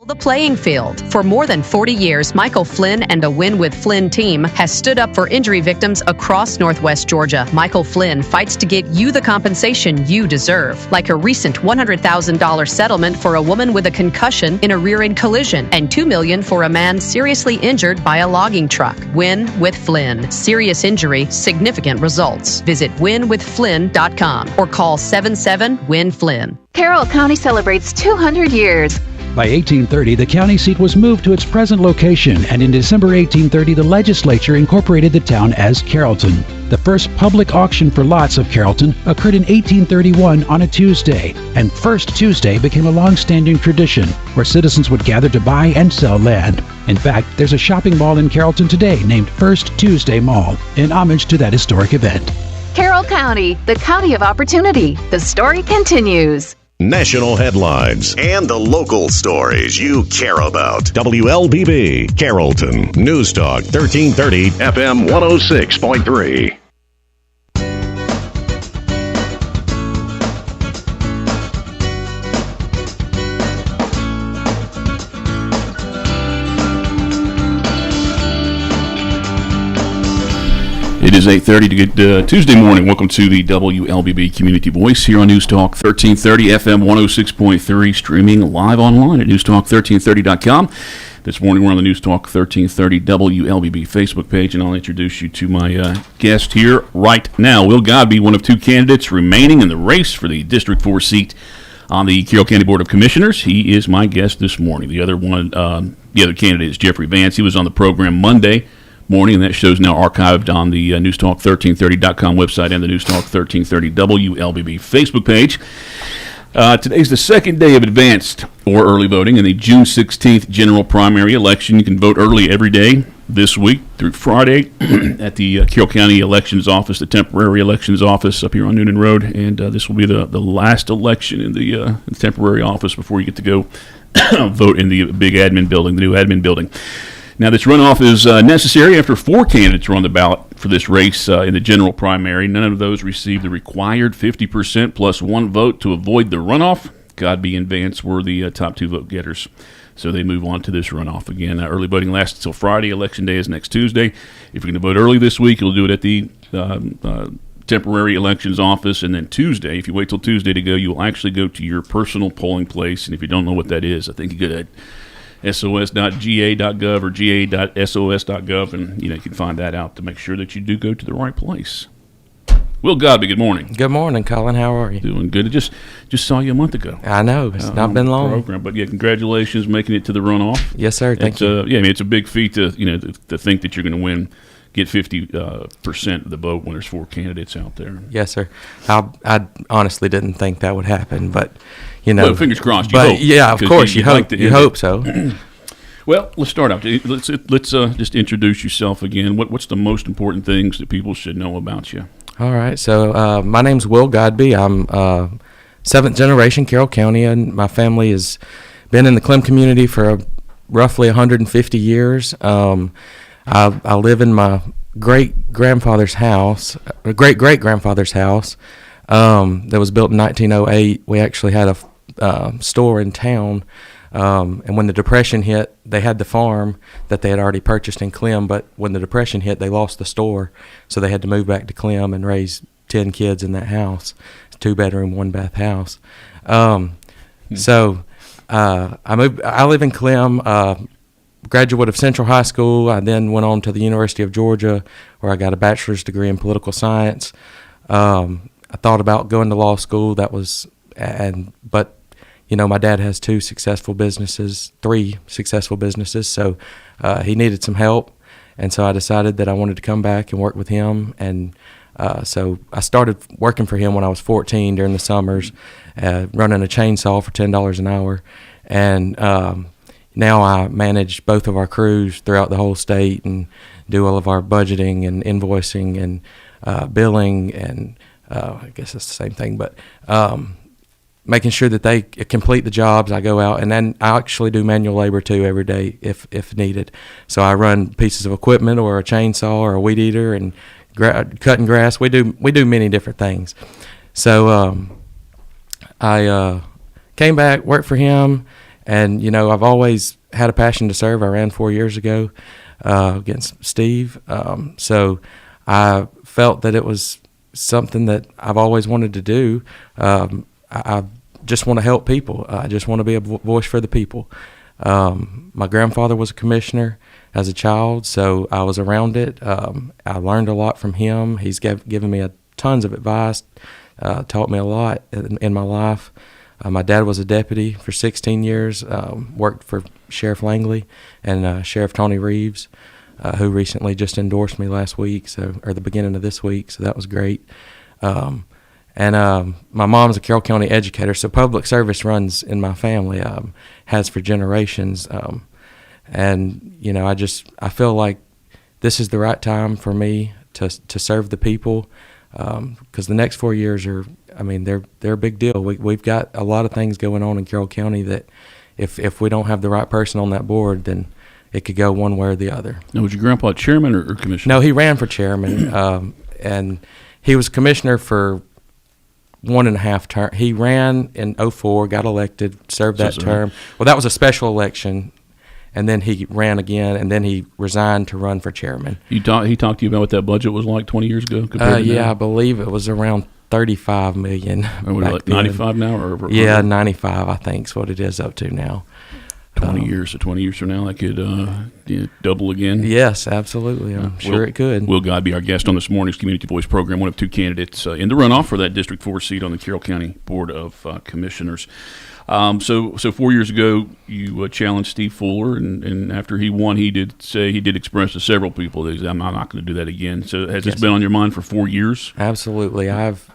The playing field. For more than 40 years, Michael Flynn and the Win with Flynn team has stood up for injury victims across Northwest Georgia. Michael Flynn fights to get you the compensation you deserve, like a recent $100,000 settlement for a woman with a concussion in a rear-end collision and $2 million for a man seriously injured by a logging truck. Win with Flynn. Serious injury, significant results. Visit winwithflynn.com or call 77-WIN-FLYNN. Carroll County celebrates 200 years. By 1830, the county seat was moved to its present location, and in December 1830, the legislature incorporated the town as Carrollton. The first public auction for lots of Carrollton occurred in 1831 on a Tuesday, and First Tuesday became a long-standing tradition where citizens would gather to buy and sell land. In fact, there's a shopping mall in Carrollton today named First Tuesday Mall, in homage to that historic event. Carroll County, the county of opportunity. The story continues. National headlines and the local stories you care about. WLBB, Carrollton, News Talk 1330, FM 106.3. It is 8:30 to get Tuesday morning. Welcome to the WLBB Community Voice here on News Talk 1330 FM 106.3, streaming live online at newstalk1330.com. This morning we're on the News Talk 1330 WLBB Facebook page, and I'll introduce you to my guest here right now. Will Godbee, one of two candidates remaining in the race for the District 4 seat on the Carroll County Board of Commissioners. He is my guest this morning. The other candidate is Jeffrey Vance. He was on the program Monday morning, and that show's now archived on the newstalk1330.com website and the Newstalk 1330 WLBB Facebook page. Today's the second day of advanced or early voting in the June 16th general primary election. You can vote early every day this week through Friday at the Carroll County Elections Office, the temporary elections office up here on Noonan Road, and this will be the last election in the temporary office before you get to go vote in the big admin building, the new admin building. Now, this runoff is necessary after four candidates are on the ballot for this race in the general primary. None of those received the required 50% plus one vote to avoid the runoff. Godbee and Vance were the top two vote getters, so they move on to this runoff again. Early voting lasts until Friday. Election day is next Tuesday. If you're going to vote early this week, you'll do it at the temporary elections office, and then Tuesday, if you wait till Tuesday to go, you'll actually go to your personal polling place. And if you don't know what that is, I think you go to sos.ga.gov or ga.sos.gov, and you can find that out to make sure that you do go to the right place. Will Godbee, good morning. Good morning, Colin. How are you? Doing good. I just saw you a month ago. I know. It's not been long. Program, but yeah, congratulations making it to the runoff. Yes, sir. Thank you. It's a big feat to think that you're going to win, get 50% of the vote when there's four candidates out there. Yes, sir. I honestly didn't think that would happen, but well, fingers crossed. You hope, yeah, of course, you hope. You hope so. Well, let's start out. Let's just introduce yourself again. What's the most important things that people should know about you? All right. So my name's Will Godbee. I'm seventh generation Carroll County, and my family has been in the Clem community for roughly 150 years. I live in my great-grandfather's house that was built in 1908. We actually had a store in town, and when the Depression hit, they had the farm that they had already purchased in Clem, but when the Depression hit, they lost the store, so they had to move back to Clem and raise 10 kids in that house. It's a 2-bedroom, 1-bath house. So I live in Clem, graduate of Central High School. I then went on to the University of Georgia, where I got a bachelor's degree in political science. I thought about going to law school. But my dad has three successful businesses, so he needed some help, and so I decided that I wanted to come back and work with him, and so I started working for him when I was 14 during the summers, running a chainsaw for $10 an hour, and now I manage both of our crews throughout the whole state and do all of our budgeting and invoicing and billing, and I guess it's the same thing, but making sure that they complete the jobs. I go out, and then I actually do manual labor too every day if needed. So I run pieces of equipment or a chainsaw or a weed eater and cutting grass. We do many different things. So I came back, worked for him, And, I've always had a passion to serve. I ran 4 years ago against Steve. So I felt that it was something that I've always wanted to do. I just want to help people. I just want to be a voice for the people. My grandfather was a commissioner as a child, so I was around it. I learned a lot from him. He's given me tons of advice, taught me a lot in my life. My dad was a deputy for 16 years, worked for Sheriff Langley and Sheriff Tony Reeves, who recently just endorsed me last week, or the beginning of this week, so that was great. And my mom's a Carroll County educator, so public service runs in my family, has for generations. And, I feel like this is the right time for me to serve the people, because the next 4 years they're a big deal. We've got a lot of things going on in Carroll County that if we don't have the right person on that board, then it could go one way or the other. Now, was your grandpa chairman or commissioner? No, he ran for chairman, and he was commissioner for 1.5 term. He ran in 2004, got elected, served that term. Well, that was a special election, and then he ran again, and then he resigned to run for chairman. He talked to you about what that budget was like 20 years ago? Yeah, I believe it was around $35 million. Are we like 95 now? Or yeah, 95, I think, is what it is up to now. 20 years from now, that could double again. Yes, absolutely. I'm sure it could. Will Godbee, our guest on this morning's Community Voice program, one of 2 candidates in the runoff for that District 4 seat on the Carroll County Board of Commissioners. So 4 years ago, you challenged Steve Fuller, and after he won, he did express to several people that I'm not going to do that again. So has this been on your mind for 4 years? Absolutely. I've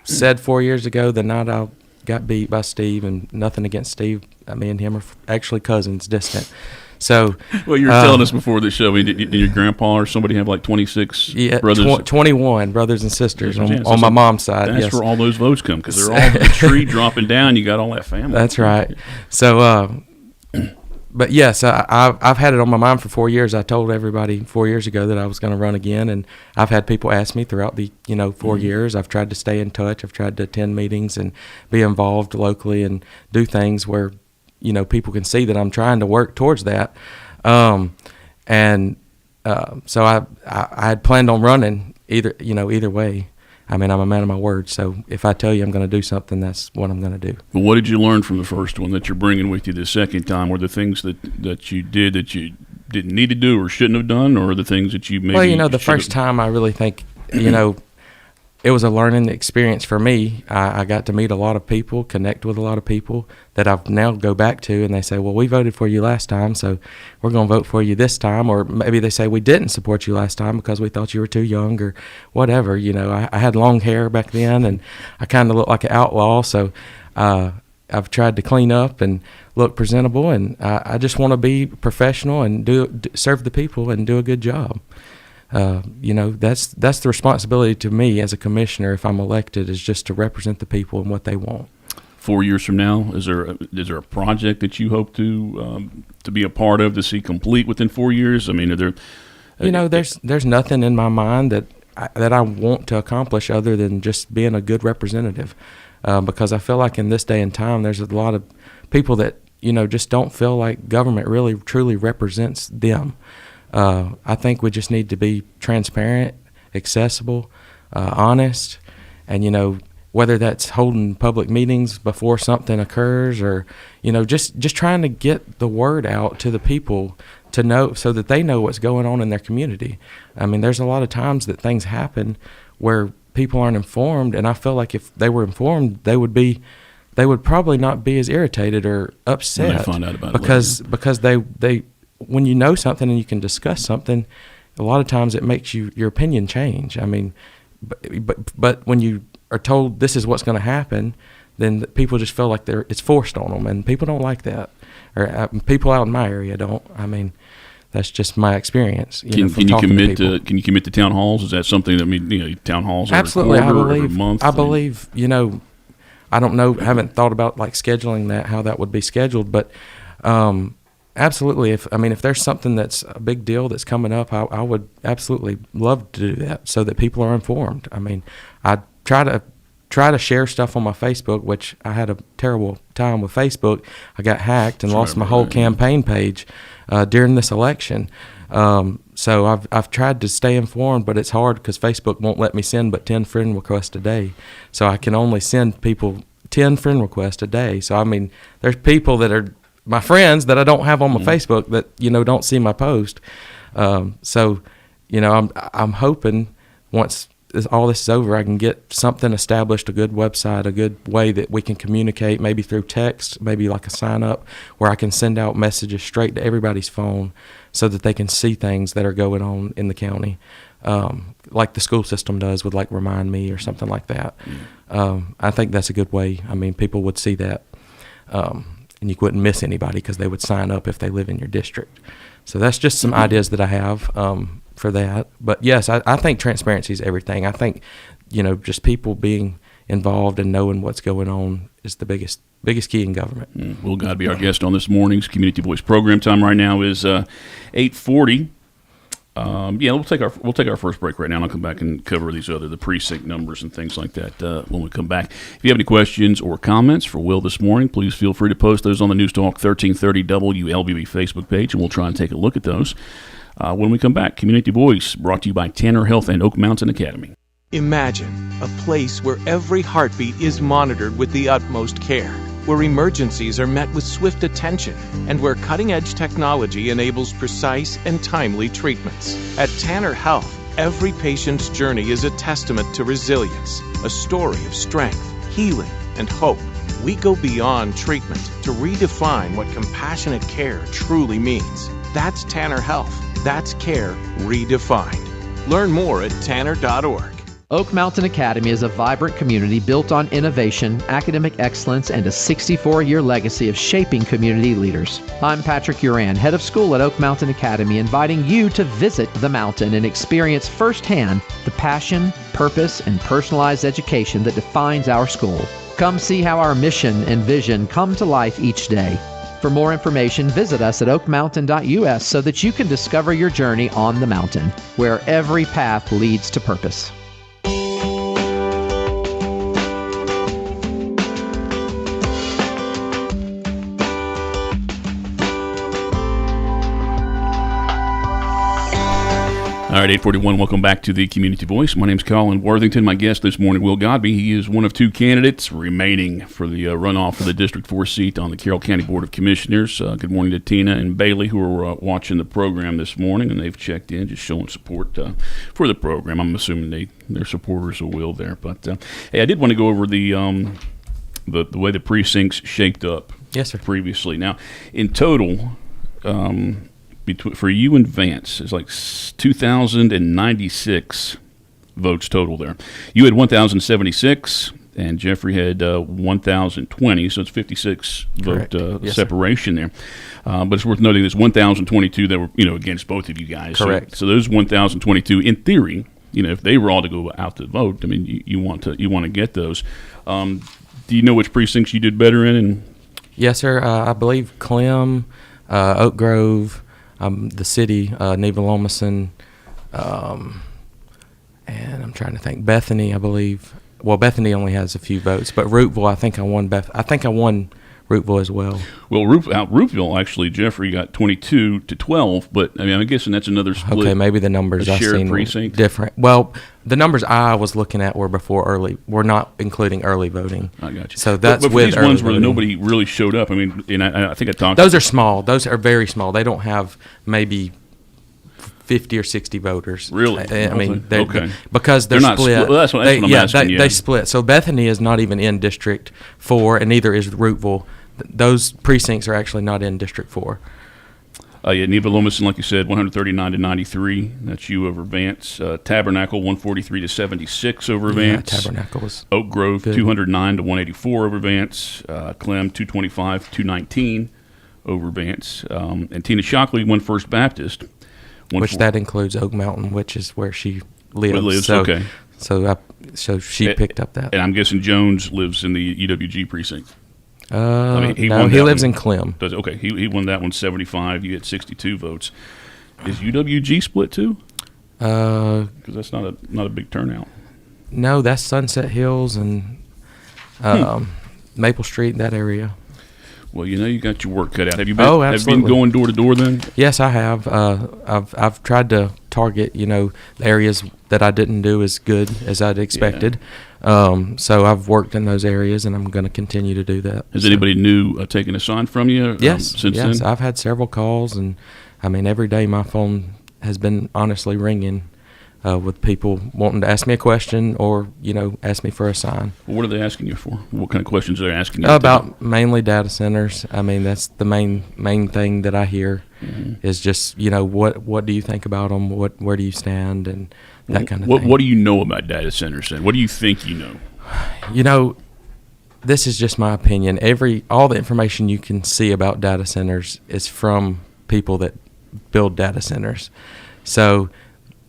said 4 years ago the night I got beat by Steve, and nothing against Steve. Me and him are actually cousins, distant. So, well, you were telling us before the show, did your grandpa or somebody have like 26 brothers? 21 brothers and sisters on my mom's side. That's where all those votes come, because they're all the tree dropping down. You got all that family. That's right. So, but yes, I've had it on my mind for 4 years. I told everybody 4 years ago that I was going to run again, and I've had people ask me throughout the 4 years. I've tried to stay in touch. I've tried to attend meetings and be involved locally and do things where people can see that I'm trying to work towards that. So I had planned on running either way. I'm a man of my word, so if I tell you I'm going to do something, that's what I'm going to do. But what did you learn from the first one that you're bringing with you the second time? Were the things that you did that you didn't need to do or shouldn't have done, or the things that you maybe the first time I really think, it was a learning experience for me. I got to meet a lot of people, connect with a lot of people that I've now go back to, and they say, well, we voted for you last time, so we're going to vote for you this time. Or maybe they say, we didn't support you last time because we thought you were too young or whatever. I had long hair back then, and I kind of looked like an outlaw, so I've tried to clean up and look presentable, and I just want to be professional and serve the people and do a good job. That's the responsibility to me as a commissioner, if I'm elected, is just to represent the people and what they want. 4 years from now, is there a project that you hope to be a part of, to see complete within 4 years? Are there? There's nothing in my mind that I want to accomplish other than just being a good representative, because I feel like in this day and time, there's a lot of people that just don't feel like government really truly represents them. I think we just need to be transparent, accessible, honest, and whether that's holding public meetings before something occurs, or just trying to get the word out to the people to know, so that they know what's going on in their community. There's a lot of times that things happen where people aren't informed, and I feel like if they were informed, they would probably not be as irritated or upset when they find out about because they when you know something and you can discuss something, a lot of times it makes your opinion change. But when you are told this is what's going to happen, then people just feel like it's forced on them, and people don't like that. Or people out in my area don't. That's just my experience. Can you commit to town halls? Is that something that town halls? Absolutely, every quarter, every month? I believe. I don't know. Haven't thought about scheduling that, how that would be scheduled, but. Absolutely. If there's something that's a big deal that's coming up, I would absolutely love to do that so that people are informed. I try to try to share stuff on my Facebook, which I had a terrible time with Facebook. I got hacked and lost my whole campaign page during this election. So I've tried to stay informed, but it's hard because Facebook won't let me send but 10 friend requests a day. So I can only send people 10 friend requests a day. So, I mean, there's people that are my friends that I don't have on my Facebook that, don't see my post. So, I'm hoping once all this is over, I can get something established, a good website, a good way that we can communicate, maybe through text, maybe like a sign up where I can send out messages straight to everybody's phone so that they can see things that are going on in the county, like the school system does with like Remind Me or something like that. I think that's a good way. I mean, people would see that, and you wouldn't miss anybody because they would sign up if they live in your district. So that's just some ideas that I have for that. But yes, I think transparency is everything. I think, just people being involved and knowing what's going on is the biggest key in government. Will Godbee, our guest on this morning's Community Voice program. Time right now is 8:40. We'll take our first break right now, and I'll come back and cover the precinct numbers and things like that when we come back. If you have any questions or comments for Will this morning, please feel free to post those on the News Talk 1330 WLBB Facebook page, and we'll try and take a look at those. When we come back, Community Voice, brought to you by Tanner Health and Oak Mountain Academy. Imagine a place where every heartbeat is monitored with the utmost care, where emergencies are met with swift attention, and where cutting-edge technology enables precise and timely treatments. At Tanner Health, every patient's journey is a testament to resilience, a story of strength, healing, and hope. We go beyond treatment to redefine what compassionate care truly means. That's Tanner Health. That's care redefined. Learn more at tanner.org. Oak Mountain Academy is a vibrant community built on innovation, academic excellence, and a 64-year legacy of shaping community leaders. I'm Patrick Uran, head of school at Oak Mountain Academy, inviting you to visit the mountain and experience firsthand the passion, purpose, and personalized education that defines our school. Come see how our mission and vision come to life each day. For more information, visit us at oakmountain.us so that you can discover your journey on the mountain, where every path leads to purpose. All right, 8:41. Welcome back to the Community Voice. My name's Colin Worthington. My guest this morning, Will Godbee. He is one of two candidates remaining for the runoff for the District 4 seat on the Carroll County Board of Commissioners. Good morning to Tina and Bailey, who are watching the program this morning, and they've checked in, just showing support for the program. I'm assuming they're supporters of Will there. But hey, I did want to go over the way the precincts shaped up. Yes, sir. Previously. Now, in total. For you and Vance, it's like 2,096 votes total there. You had 1,076, and Jeffrey had 1,020, so it's 56 vote separation there. But it's worth noting there's 1,022 that were against both of you guys. Correct. So those 1,022, in theory, if they were all to go out to vote, I mean, you want to get those. Do you know which precincts you did better in? And yes, sir. I believe Clem, Oak Grove. The city, Neva-Lomason, and I'm trying to think. Bethany, I believe. Well, Bethany only has a few votes, but Rooteville, I think I won. I think I won Rooteville as well. Well, Rooteville actually, Jeffrey got 22-12, but I mean, I'm guessing that's another split. Okay, maybe the numbers I've seen precinct. Different. Well, the numbers I was looking at were before early. We're not including early voting. I got you. So that's but with these early ones where voting. nobody really showed up. I mean, and I think I talked. Those are small. Those are very small. They don't have maybe 50 or 60 voters. Really? I mean, okay. Because they're not split. Well, that's what I'm asking. They split. So Bethany is not even in District 4, and neither is Rooteville. Those precincts are actually not in District 4. Neva-Lomason, like you said, 139-93. That's you over Vance. Tabernacle, 143-76 over Vance. Tabernacle was Oak Grove, good. 209-184 over Vance. Clem, 225-219 over Vance. And Tina Shockley won First Baptist. Which that includes Oak Mountain, which is where she lives. So, okay. So she picked up that. And I'm guessing Jones lives in the UWG precinct. He lives in Clem. Okay, he won that one 75. You had 62 votes. Is UWG split too? Because that's not a big turnout. No, that's Sunset Hills and Maple Street, that area. Well, you got your work cut out. Have you been? Oh, Have absolutely. you been going door to door then? Yes, I have. I've tried to target, the areas that I didn't do as good as I'd expected. So I've worked in those areas, and I'm going to continue to do that. Has anybody new taken a sign from you? Yes, Since then? I've had several calls, and every day my phone has been honestly ringing with people wanting to ask me a question or ask me for a sign. Well, what are they asking you for? What kind of questions are they asking you? About mainly data centers. That's the main thing that I hear is just what do you think about them? Where do you stand and that kind of thing. What do you know about data centers then? What do you think you know? This is just my opinion. All the information you can see about data centers is from people that build data centers. So,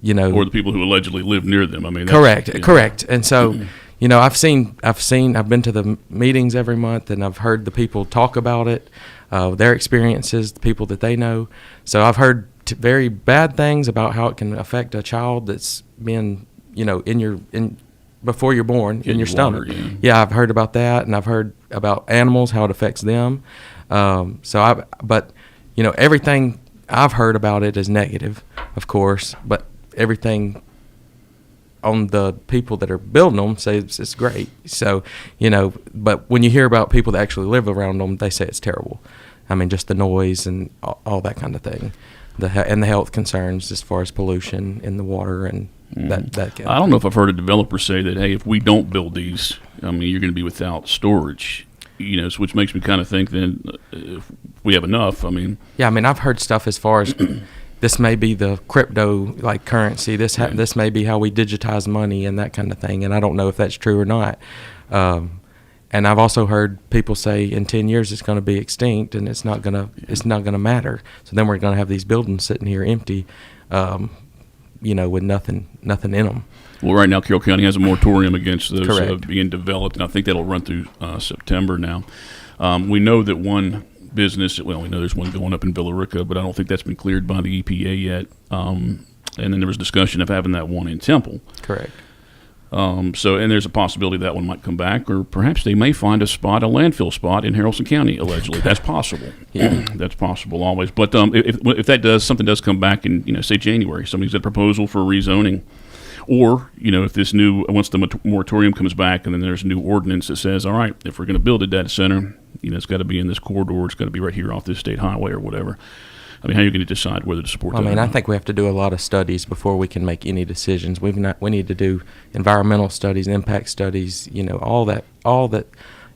or the people who allegedly live near them. Correct. And so, I've been to the meetings every month, and I've heard the people talk about it, their experiences, the people that they know. So I've heard very bad things about how it can affect a child that's been, before you're born in your stomach. Yeah, I've heard about that, and I've heard about animals, how it affects them. But everything I've heard about it is negative, of course, but everything on the people that are building them say it's great. So, but when you hear about people that actually live around them, they say it's terrible. Just the noise and all that kind of thing, and the health concerns as far as pollution in the water and that kind of thing. I don't know if I've heard a developer say that, hey, if we don't build these, you're going to be without storage. Which makes me kind of think then if we have enough, Yeah, I've heard stuff as far as this may be the crypto currency. This may be how we digitize money and that kind of thing. And I don't know if that's true or not. And I've also heard people say in 10 years it's going to be extinct and it's not going to matter. So then we're going to have these buildings sitting here empty, with nothing in them. Well, right now Carroll County has a moratorium against those being developed, and I think that'll run through September now. We know that one business, we know there's one going up in Villarica, but I don't think that's been cleared by the EPA yet. And then there was discussion of having that one in Temple. Correct. And there's a possibility that one might come back, or perhaps they may find a landfill spot in Haralson County, allegedly. That's possible. Yeah. That's possible always. But if something does come back in, say January, somebody's got a proposal for rezoning, or, if once the moratorium comes back and then there's a new ordinance that says, all right, if we're going to build a data center, it's got to be in this corridor, it's got to be right here off this state highway or whatever. How are you going to decide whether to support that? I think we have to do a lot of studies before we can make any decisions. We need to do environmental studies, impact studies, all that,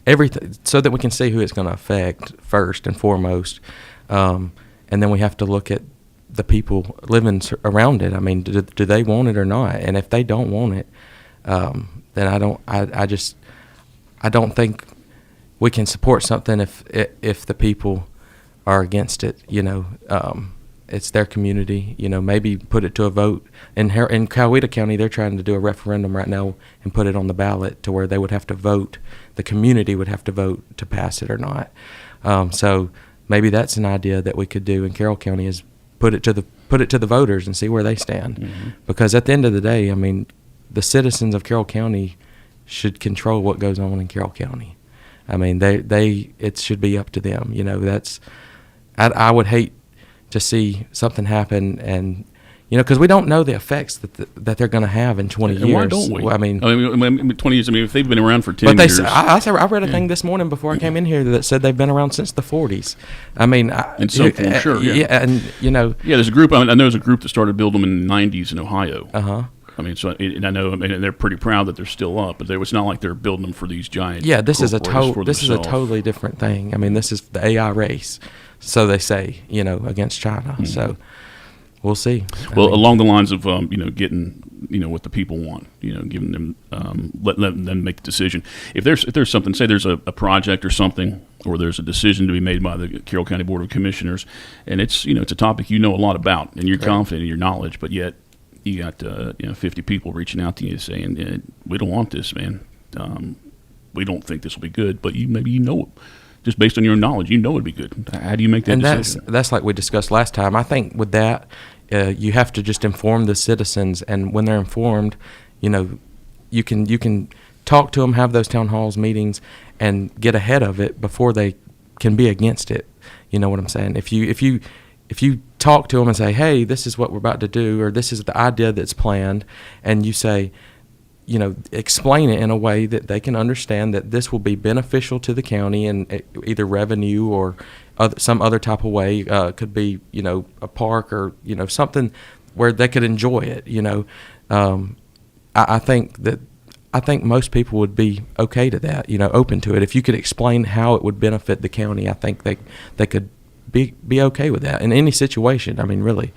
everything, so that we can see who it's going to affect first and foremost. And then we have to look at the people living around it. Do they want it or not? And if they don't want it, then I don't think we can support something if the people are against it. It's their community. Maybe put it to a vote. In Coweta County, they're trying to do a referendum right now and put it on the ballot to where they would have to vote. The community would have to vote to pass it or not. So maybe that's an idea that we could do in Carroll County is put it to the voters and see where they stand. Mm-hmm. Because at the end of the day, the citizens of Carroll County should control what goes on in Carroll County. It should be up to them. I would hate to see something happen and, because we don't know the effects that they're going to have in 20 years. Why don't we? 20 years, if they've been around for 10 but years. I read a thing this morning before I came in here that said they've been around since the 40s. In some form, sure. Yeah, and, Yeah, there's a group, I know there's a group that started building them in the 90s in Ohio. Uh-huh. And I know, they're pretty proud that they're still up, but it's not like they're building them for these giant. Yeah, this is a totally different thing. This is the AI race, so they say, against China. Mm-hmm. So we'll see. Well, along the lines of getting what the people want, giving them letting them make the decision. If there's something, say there's a project or something, or there's a decision to be made by the Carroll County Board of Commissioners, and it's it's a topic a lot about, and you're confident in your knowledge, but yet you got 50 people reaching out to you saying, we don't want this, man. We don't think this will be good, but just based on your knowledge, it'd be good. How do you make that decision? And that's like we discussed last time. I think with that, you have to just inform the citizens, and when they're informed, you can talk to them, have those town halls meetings, and get ahead of it before they can be against it. You know what I'm saying? If you talk to them and say, hey, this is what we're about to do, or this is the idea that's planned, and you say, you know, explain it in a way that they can understand that this will be beneficial to the county in either revenue or some other type of way. Could be, you know, a park or, you know, something where they could enjoy it. You know, I think most people would be okay to that. You know, open to it. If you could explain how it would benefit the county, I think they could be okay with that in any situation. I mean, really.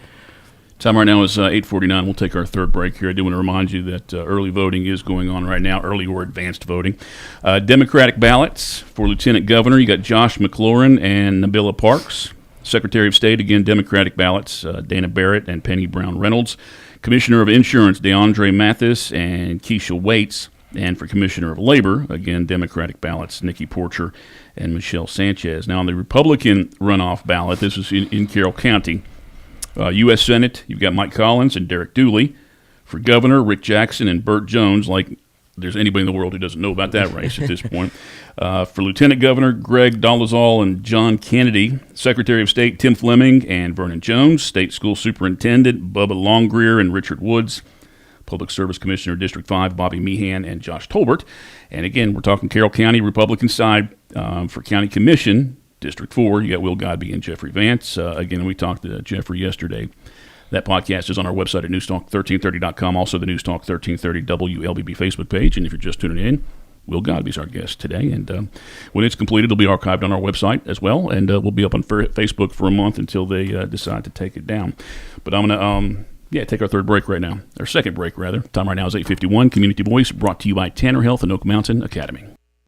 Time right now is 8:49. We'll take our third break here. I do want to remind you that early voting is going on right now, early or advanced voting. Democratic ballots for Lieutenant Governor. You got Josh McLaurin and Nabila Parks. Secretary of State, again, Democratic ballots, Dana Barrett and Penny Brown Reynolds. Commissioner of Insurance, DeAndre Mathis and Keisha Waits. And for Commissioner of Labor, again, Democratic ballots, Nikki Porcher and Michelle Sanchez. Now, on the Republican runoff ballot, this is in Carroll County. U.S. Senate, you've got Mike Collins and Derek Dooley. For Governor, Rick Jackson and Burt Jones, like there's anybody in the world who doesn't know about that race at this point. For Lieutenant Governor, Greg Dolezal and John Kennedy. Secretary of State, Tim Fleming and Vernon Jones. State School Superintendent, Bubba Longrear and Richard Woods. Public Service Commissioner, District 5, Bobby Meehan and Josh Tolbert. And again, we're talking Carroll County, Republican side. For County Commission, District 4, you got Will Godbee and Jeffrey Vance. Again, we talked to Jeffrey yesterday. That podcast is on our website at newstalk1330.com, also the Newstalk 1330 WLBB Facebook page. And if you're just tuning in, Will Godbee is our guest today. And when it's completed, it'll be archived on our website as well. And we'll be up on Facebook for a month until they decide to take it down. But I'm going to take our third break right now. Our second break, rather. Time right now is 8:51. Community Voice brought to you by Tanner Health and Oak Mountain Academy.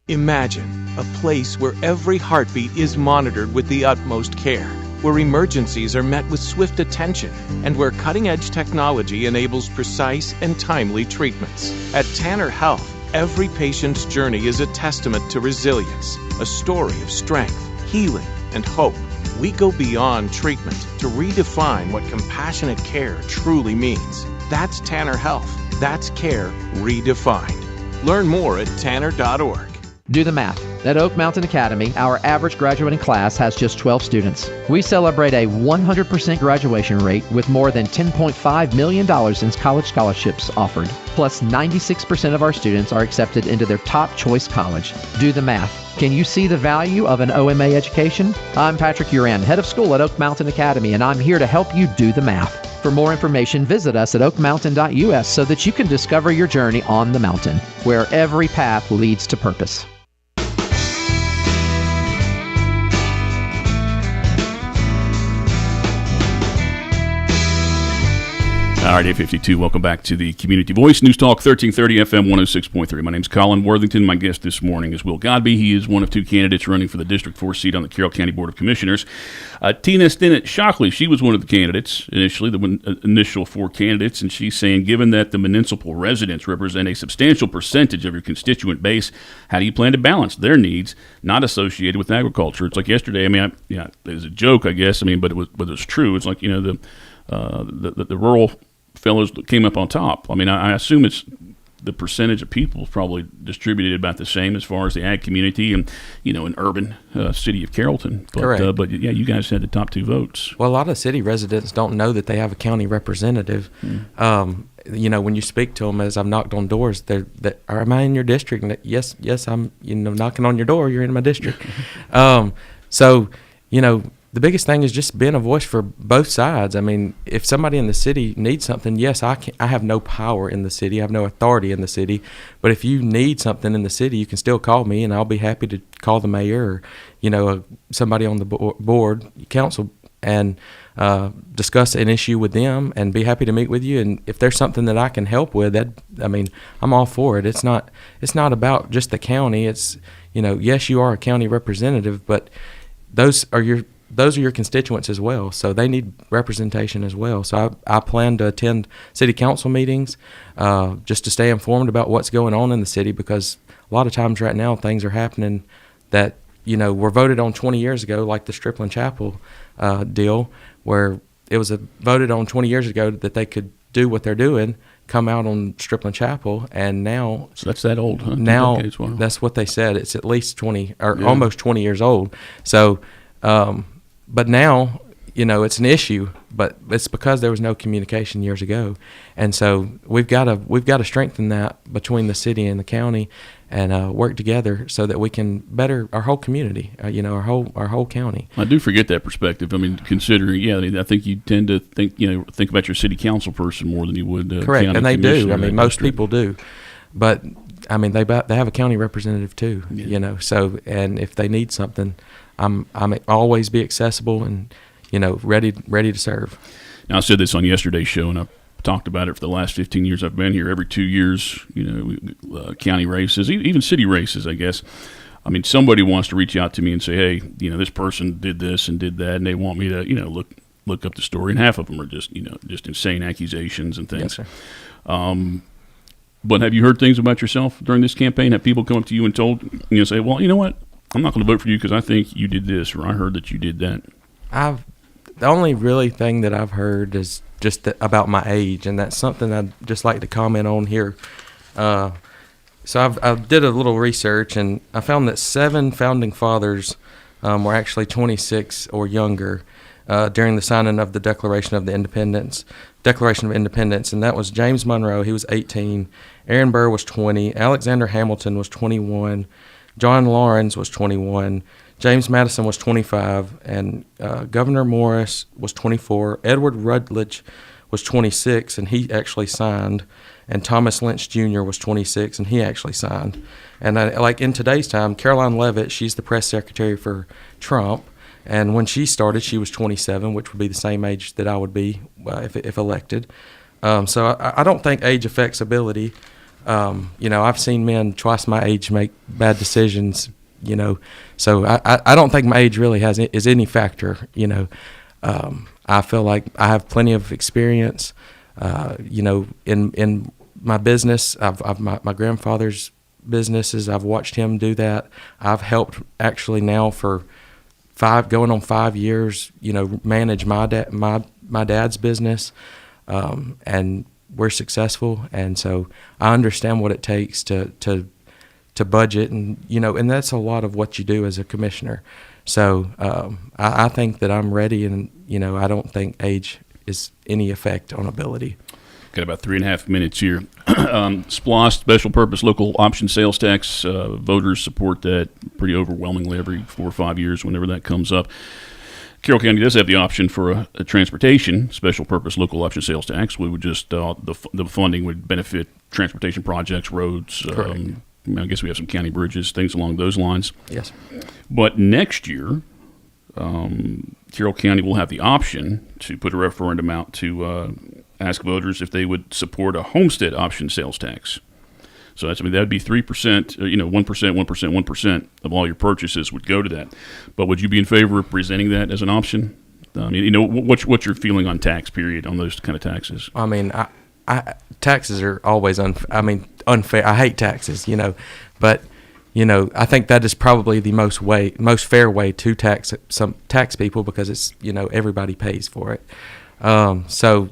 Imagine a place where every heartbeat is monitored with the utmost care, where emergencies are met with swift attention, and where cutting-edge technology enables precise and timely treatments. At Tanner Health, every patient's journey is a testament to resilience, a story of strength, healing, and hope. We go beyond treatment to redefine what compassionate care truly means. That's Tanner Health. That's care redefined. Learn more at tanner.org. Do the math. At Oak Mountain Academy, our average graduating class has just 12 students. We celebrate a 100% graduation rate with more than $10.5 million in college scholarships offered. Plus, 96% of our students are accepted into their top choice college. Do the math. Can you see the value of an OMA education? I'm Patrick Uran, head of school at Oak Mountain Academy, and I'm here to help you do the math. For more information, visit us at oakmountain.us so that you can discover your journey on the mountain, where every path leads to purpose. All right, 8:52. Welcome back to the Community Voice, News Talk 1330 FM 106.3. My name's Colin Worthington. My guest this morning is Will Godbee. He is one of two candidates running for the District 4 seat on the Carroll County Board of Commissioners. Tina Stinnett-Shockley, she was one of the candidates initially, the initial four candidates, and she's saying, given that the municipal residents represent a substantial percentage of your constituent base, how do you plan to balance their needs not associated with agriculture? It's like yesterday, I mean, it was a joke, I guess, but it was true. It's like, the rural fellows that came up on top. I mean, I assume it's the percentage of people is probably distributed about the same as far as the ag community and, an urban city of Carrollton. But, correct. But you guys had the top two votes. Well, a lot of city residents don't know that they have a county representative. When you speak to them, as I've knocked on doors, am I in your district? And yes, I'm, knocking on your door. You're in my district. The biggest thing is just being a voice for both sides. I mean, if somebody in the city needs something, yes, I have no power in the city. I have no authority in the city. But if you need something in the city, you can still call me, and I'll be happy to call the mayor or, somebody on the board, council, and discuss an issue with them and be happy to meet with you. And if there's something that I can help with, I'm all for it. It's not about just the county. It's, yes, you are a county representative, but those are your constituents as well, so they need representation as well. So I plan to attend city council meetings just to stay informed about what's going on in the city, because a lot of times right now things are happening that were voted on 20 years ago, like the Stripling Chapel deal, where it was voted on 20 years ago that they could do what they're doing. come out on Stripling Chapel, and now So that's that old, huh? now Decades, wow. that's what they said. It's at least 20 or almost 20 years old. So, but now, it's an issue, but it's because there was no communication years ago, and so we've got to strengthen that between the city and the county, and work together so that we can better our whole community, our whole county. I do forget that perspective. I mean, considering, I think you tend to think about your city council person more than you would. Correct, county and they do. commissioner I in mean, that most district. people do, but I mean, they have a county representative too. Yeah. So and if they need something, I'm always be accessible and ready to serve. Now, I said this on yesterday's show, and I talked about it for the last 15 years I've been here. Every 2 years, county races, even city races, I guess. I mean, somebody wants to reach out to me and say, hey, this person did this and did that, and they want me to, look up the story. And half of them are just insane accusations and things. Yes, sir. But have you heard things about yourself during this campaign? Have people come up to you and say, well, you know what? I'm not going to vote for you because I think you did this, or I heard that you did that. The only really thing that I've heard is just about my age, and that's something I'd just like to comment on here. So I did a little research, and I found that 7 founding fathers were actually 26 or younger during the signing of the Declaration of Independence, and that was James Monroe. He was 18. Aaron Burr was 20. Alexander Hamilton was 21. John Lawrence was 21. James Madison was 25, and Governor Morris was 24. Edward Rutledge was 26, and he actually signed. And Thomas Lynch Jr. was 26, and he actually signed. And like in today's time, Caroline Leavitt, she's the press secretary for Trump, and when she started, she was 27, which would be the same age that I would be if elected. So I don't think age affects ability. I've seen men twice my age make bad decisions. So I don't think my age really is any factor. I feel like I have plenty of experience. In my business, I've my grandfather's businesses. I've watched him do that. I've helped actually now for going on 5 years. Manage my dad's business, and we're successful. And so I understand what it takes to budget, and that's a lot of what you do as a commissioner. So I think that I'm ready, and I don't think age is any effect on ability. Got about 3.5 minutes here. SPLOST, Special Purpose Local Option Sales Tax. Voters support that pretty overwhelmingly every 4 or 5 years whenever that comes up. Carroll County does have the option for a transportation special purpose local option sales tax. We would just the funding would benefit transportation projects, roads. I guess we have some county bridges, things along those lines. Yes. But next year, Carroll County will have the option to put a referendum out to ask voters if they would support a homestead option sales tax. So that would be 3%, 1%, 1%, 1% of all your purchases would go to that. But would you be in favor of presenting that as an option? What's your feeling on tax period on those kind of taxes? I mean, taxes are always unfair. I hate taxes, but I think that is probably the most fair way to tax people, because it's everybody pays for it. So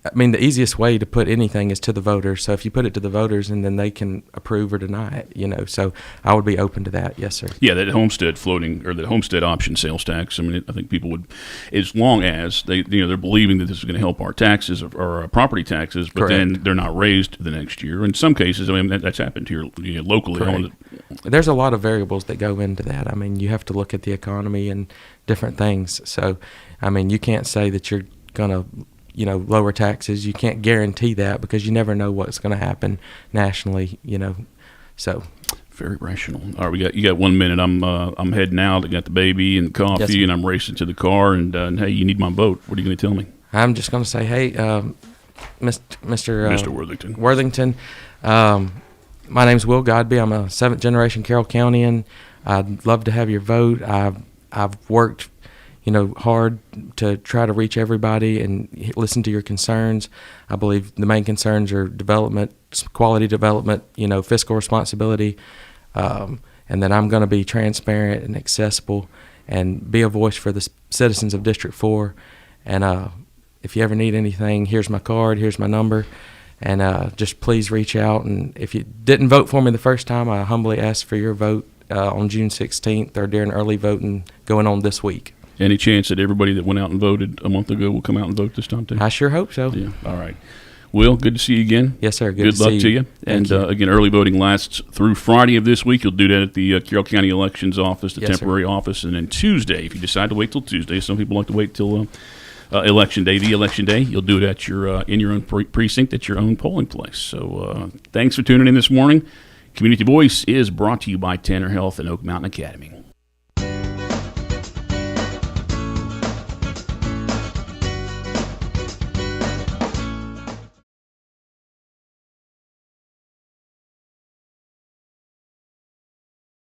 the easiest way to put anything is to the voters. So if you put it to the voters, and then they can approve or deny it, so I would be open to that. Yes, sir. Yeah, that homestead that homestead option sales tax. I think people would, as long as they're believing that this is going to help our taxes or our property taxes, but Correct. then they're not raised the next year. In some cases, that's happened here locally. There's a lot of variables that go into that. You have to look at the economy and different things. So, you can't say that you're going to lower taxes. You can't guarantee that, because you never know what's going to happen nationally, so. Very rational. All right, you got 1 minute. I'm heading out. I got the baby and coffee, Yes, and I'm racing to the car, and hey, you need my vote. What are you going to tell me? I'm just going to say, hey, Mr. Worthington. My name's Will Godbee. I'm a 7th generation Carroll Countyan. I'd love to have your vote. I've worked hard to try to reach everybody and listen to your concerns. I believe the main concerns are development, quality development, fiscal responsibility, and that I'm going to be transparent and accessible and be a voice for the citizens of District 4. And if you ever need anything, here's my card, here's my number, And just please reach out. And if you didn't vote for me the first time, I humbly ask for your vote on June 16th or during early voting going on this week. Any chance that everybody that went out and voted a month ago will come out and vote this time too? I sure hope so. Yeah. All right. Will, good to see you again. Yes, sir. Good luck to you. And again, early voting lasts through Friday of this week. You'll do that at the Carroll County Elections Office, the temporary office, and then Tuesday, if you decide to wait till Tuesday. Some people like to wait till Election Day. The Election Day, you'll do it at your in your own precinct at your own polling place. So thanks for tuning in this morning. Community Voice is brought to you by Tanner Health and Oak Mountain Academy.